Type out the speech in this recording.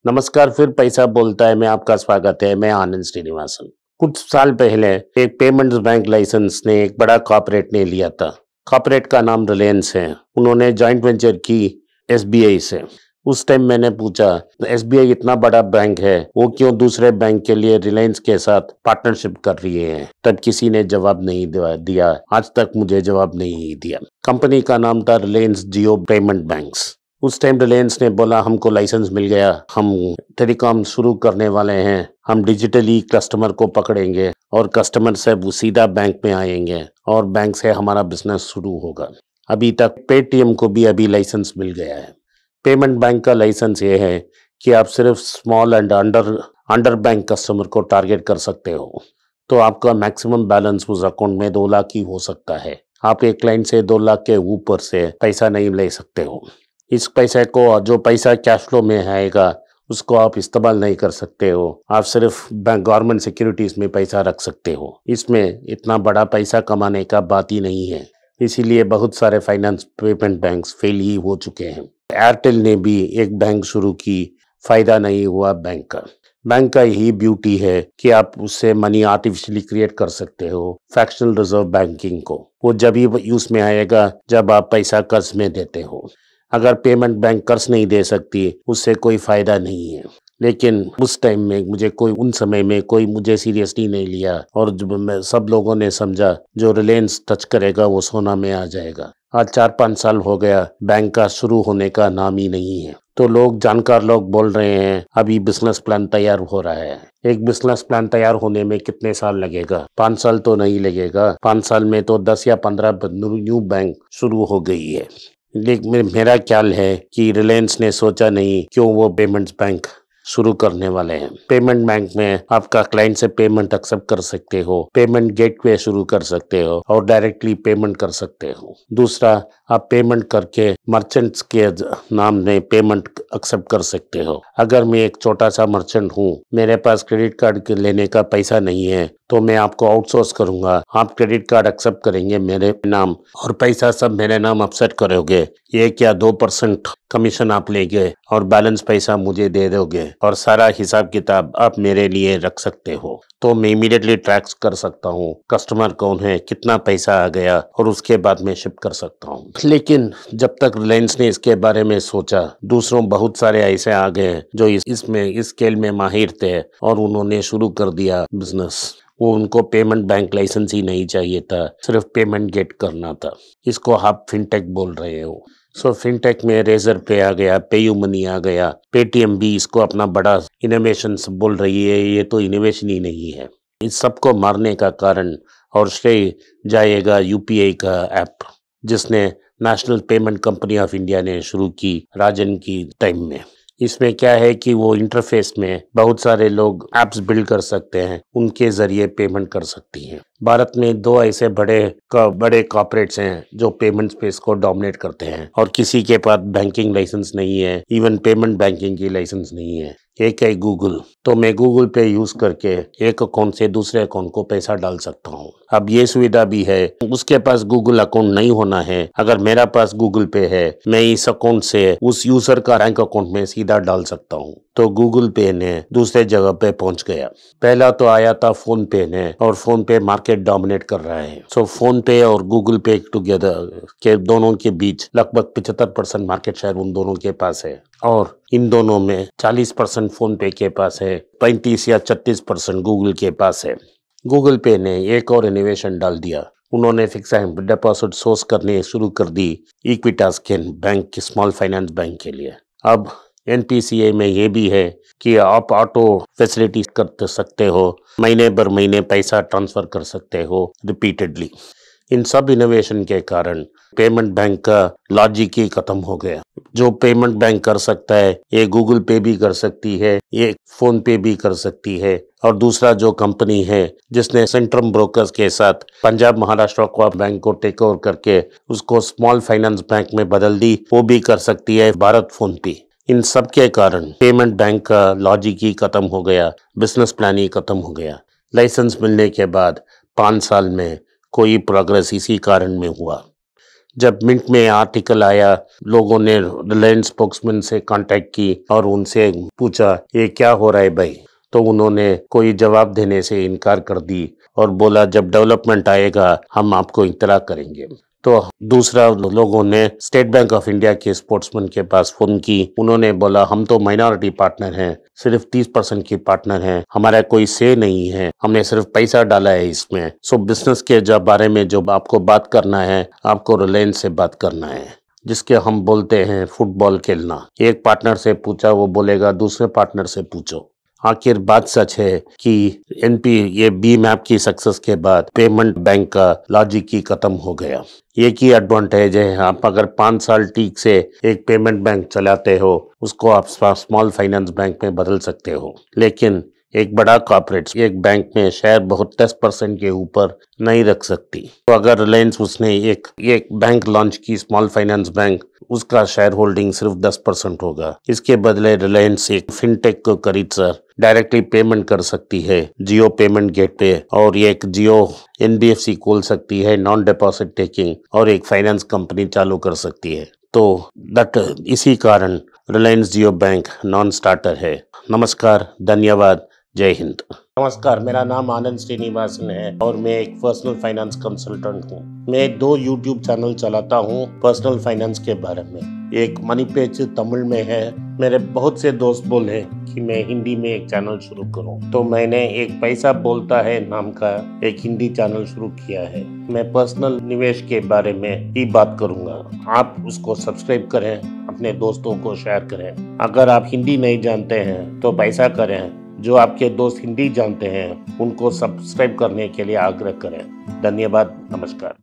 नमस्कार, फिर पैसा बोलता है में आपका स्वागत है। मैं आनंद श्रीनिवासन। कुछ साल पहले एक पेमेंट्स बैंक लाइसेंस ने एक बड़ा कॉर्पोरेट ने लिया था। कॉर्पोरेट का नाम रिलायंस है। उन्होंने जॉइंट वेंचर की एसबीआई से। उस टाइम मैंने पूछा, एसबीआई इतना बड़ा बैंक है, वो क्यों दूसरे बैंक के लिए रिलायंस के साथ पार्टनरशिप कर रही है? तब किसी ने जवाब नहीं दिया। आज तक मुझे जवाब नहीं दिया। कंपनी का नाम था रिलायंस जियो पेमेंट बैंक्स। उस टाइम रिलायंस ने बोला हमको लाइसेंस मिल गया, हम टेलीकॉम शुरू करने वाले हैं, हम डिजिटली कस्टमर को पकड़ेंगे और कस्टमर से वो सीधा बैंक में आएंगे और बैंक से हमारा बिजनेस शुरू होगा। अभी तक पेटीएम को भी अभी लाइसेंस मिल गया है। पेमेंट बैंक का लाइसेंस ये है कि आप सिर्फ small and under bank customer को टारगेट कर सकते हो। तो आपका मैक्सिमम बैलेंस उस अकाउंट में 2 लाख ही हो सकता है। आप एक क्लाइंट से 2 लाख के ऊपर से पैसा नहीं ले सकते हो। इस पैसे को, जो पैसा कैश फ्लो में आएगा, उसको आप इस्तेमाल नहीं कर सकते हो। आप सिर्फ बैंक गवर्नमेंट सिक्योरिटीज में पैसा रख सकते हो। इसमें इतना बड़ा पैसा कमाने का बात ही नहीं है। इसीलिए बहुत सारे फाइनेंस पेमेंट बैंक्स फेल ही हो चुके हैं। एयरटेल ने भी एक बैंक शुरू की, फायदा नहीं हुआ बैंक का। बैंक का यही ब्यूटी है कि आप उससे मनी आर्टिफिशियली क्रिएट कर सकते हो। फ्रैक्शनल रिजर्व बैंकिंग को वो जब ही यूज में आएगा जब आप पैसा कर्ज में देते हो। अगर पेमेंट बैंक कर्ज नहीं दे सकती, उससे कोई फायदा नहीं है। लेकिन उस टाइम में उन समय में कोई मुझे सीरियसली नहीं लिया और सब लोगों ने समझा जो रिलायंस टच करेगा वो सोना में आ जाएगा। आज 4-5 साल हो गया, बैंक का शुरू होने का नाम ही नहीं है। तो जानकार लोग बोल रहे हैं अभी बिजनेस प्लान तैयार हो रहा है। एक बिजनेस प्लान तैयार होने में कितने साल लगेगा? 5 साल तो नहीं लगेगा। 5 साल में तो 10 या 15 न्यू बैंक शुरू हो गई है। लेकिन मेरा ख्याल है कि रिलायंस ने सोचा नहीं क्यों वो पेमेंट्स बैंक शुरू करने वाले हैं। पेमेंट बैंक में आपका क्लाइंट से पेमेंट एक्सेप्ट कर सकते हो, पेमेंट गेटवे शुरू कर सकते हो और डायरेक्टली पेमेंट कर सकते हो। दूसरा, आप पेमेंट करके मर्चेंट्स के नाम में पेमेंट एक्सेप्ट कर सकते हो। अगर मैं एक छोटा सा मर्चेंट हूँ, मेरे पास क्रेडिट कार्ड लेने का पैसा नहीं है, तो मैं आपको आउटसोर्स करूंगा। आप क्रेडिट कार्ड एक्सेप्ट करेंगे मेरे नाम और पैसा सब मेरे नाम अपसेट करोगे। 1 या 2% कमीशन आप लेंगे और बैलेंस पैसा मुझे दे दोगे और सारा हिसाब किताब आप मेरे लिए रख सकते हो। तो मैं इमीडिएटली ट्रैक कर सकता हूँ कस्टमर कौन है, कितना पैसा आ गया और उसके बाद में शिप कर सकता हूँ। लेकिन जब तक रिलायंस ने इसके बारे में सोचा, दूसरों बहुत सारे ऐसे आ गए जो इस स्केल में माहिर थे और उन्होंने शुरू कर दिया बिजनेस। वो उनको पेमेंट बैंक लाइसेंस ही नहीं चाहिए था, सिर्फ पेमेंट गेट करना था। इसको आप फिनटेक बोल रहे हो। सो फिनटेक में रेजर पे आ गया, पेयू मनी आ गया, पेटीएम भी इसको अपना बड़ा इनोवेशन बोल रही है। ये तो इनोवेशन ही नहीं है। इस सबको मारने का कारण और श्रेय जाएगा यूपीआई का ऐप, जिसने national payment company of India ने शुरू की राजन की टाइम में। इसमें क्या है कि वो इंटरफेस में बहुत सारे लोग एप्स बिल्ड कर सकते हैं, उनके जरिए पेमेंट कर सकती हैं। भारत में 2 ऐसे बड़े कॉर्पोरेट्स हैं जो पेमेंट स्पेस को डोमिनेट करते हैं और किसी के पास बैंकिंग लाइसेंस नहीं है, इवन पेमेंट बैंकिंग की लाइसेंस नहीं है। एक है गूगल। तो मैं गूगल पे यूज करके एक अकाउंट से दूसरे अकाउंट को पैसा डाल सकता हूँ। अब ये सुविधा भी है। उसके पास गूगल अकाउंट नहीं होना है, अगर मेरा पास गूगल पे है, मैं इस अकाउंट से उस यूजर का बैंक अकाउंट में सीधा डाल सकता हूँ। तो गूगल पे ने दूसरे जगह पे पहुंच गया। पहला तो आया था फोन पे ने, और फोन पे मार्केट डोमिनेट कर रहा है। सो फोन पे और गूगल पे टुगेदर के दोनों के बीच लगभग 75% मार्केट शेयर उन दोनों के पास है और इन दोनों में 40% फोन पे के पास है, 35 या 36% गूगल के पास है। गूगल पे ने एक और इनोवेशन डाल दिया। उन्होंने फिक्स डिपॉजिट सोर्स करने शुरू कर दी इक्विटास के बैंक के स्मॉल फाइनेंस बैंक के लिए। अब एनपीसीए में ये भी है कि आप ऑटो फैसिलिटी कर सकते हो, महीने भर महीने पैसा ट्रांसफर कर सकते हो रिपीटेडली। इन सब इनोवेशन के कारण पेमेंट बैंक का लॉजिक ही खत्म हो गया। जो पेमेंट बैंक कर सकता है, ये गूगल पे भी कर सकती है, ये फोन पे भी कर सकती है। और दूसरा जो कंपनी है जिसने सेंट्रम ब्रोकर्स के साथ पंजाब महाराष्ट्र को बैंक को टेक ओवर करके उसको स्मॉल फाइनेंस बैंक में बदल दी, वो भी कर सकती है, भारत फोन पे। इन सब के कारण पेमेंट बैंक का लॉजिक ही खत्म हो गया, बिजनेस प्लान ही खत्म हो गया। लाइसेंस मिलने के बाद 5 साल में कोई प्रोग्रेस इसी कारण में हुआ। जब मिंट में आर्टिकल आया, लोगों ने रिलायंस स्पोक्समैन से कांटेक्ट की और उनसे पूछा ये क्या हो रहा है भाई। तो उन्होंने कोई जवाब देने से इनकार कर दी और बोला जब डेवलपमेंट आएगा हम आपको इत्तला करेंगे। तो दूसरा, लोगों ने स्टेट बैंक ऑफ इंडिया के स्पोर्ट्समैन के पास फोन की। उन्होंने बोला हम तो माइनॉरिटी पार्टनर हैं, सिर्फ 30% की पार्टनर हैं, हमारा कोई से नहीं है, हमने सिर्फ पैसा डाला है इसमें। सो बिजनेस के जब बारे में जो आपको बात करना है, आपको रिलायंस से बात करना है, जिसके हम बोलते हैं फुटबॉल खेलना। एक पार्टनर से पूछा, वो बोलेगा दूसरे पार्टनर से पूछो। आखिर बात सच है कि ये बी मैप की सक्सेस के बाद पेमेंट बैंक का लॉजिक ही खत्म हो गया। एक ही एडवांटेज है, आप अगर 5 साल ठीक से एक पेमेंट बैंक चलाते हो, उसको आप स्मॉल फाइनेंस बैंक में बदल सकते हो। लेकिन एक बड़ा कॉर्पोरेट एक बैंक में शेयर बहुत 10% के ऊपर नहीं रख सकती। तो अगर रिलायंस उसने एक बैंक लॉन्च की, स्मॉल फाइनेंस बैंक, उसका शेयर होल्डिंग सिर्फ 10% होगा। इसके बदले रिलायंस एक फिनटेक को खरीद कर डायरेक्टली पेमेंट कर सकती है जियो पेमेंट गेटवे, और एक जियो NBFC खोल सकती है, नॉन डिपॉजिट टेकिंग, और एक फाइनेंस कंपनी चालू कर सकती है। तो इसी कारण रिलायंस जियो बैंक नॉन स्टार्टर है। नमस्कार, धन्यवाद, जय हिंद। नमस्कार, मेरा नाम आनंद श्रीनिवासन है और मैं एक पर्सनल फाइनेंस कंसल्टेंट हूँ। मैं 2 YouTube चैनल चलाता हूँ पर्सनल फाइनेंस के बारे में। एक मनी पेज तमिल में है। मेरे बहुत से दोस्त बोले कि मैं हिंदी में एक चैनल शुरू करूँ, तो मैंने एक पैसा बोलता है नाम का एक हिंदी चैनल शुरू किया है। मैं पर्सनल निवेश के बारे में ही बात करूँगा। आप उसको सब्सक्राइब करें, अपने दोस्तों को शेयर करें। अगर आप हिंदी नहीं जानते हैं तो पैसा करें। जो आपके दोस्त हिंदी जानते हैं उनको सब्सक्राइब करने के लिए आग्रह करें। धन्यवाद, नमस्कार।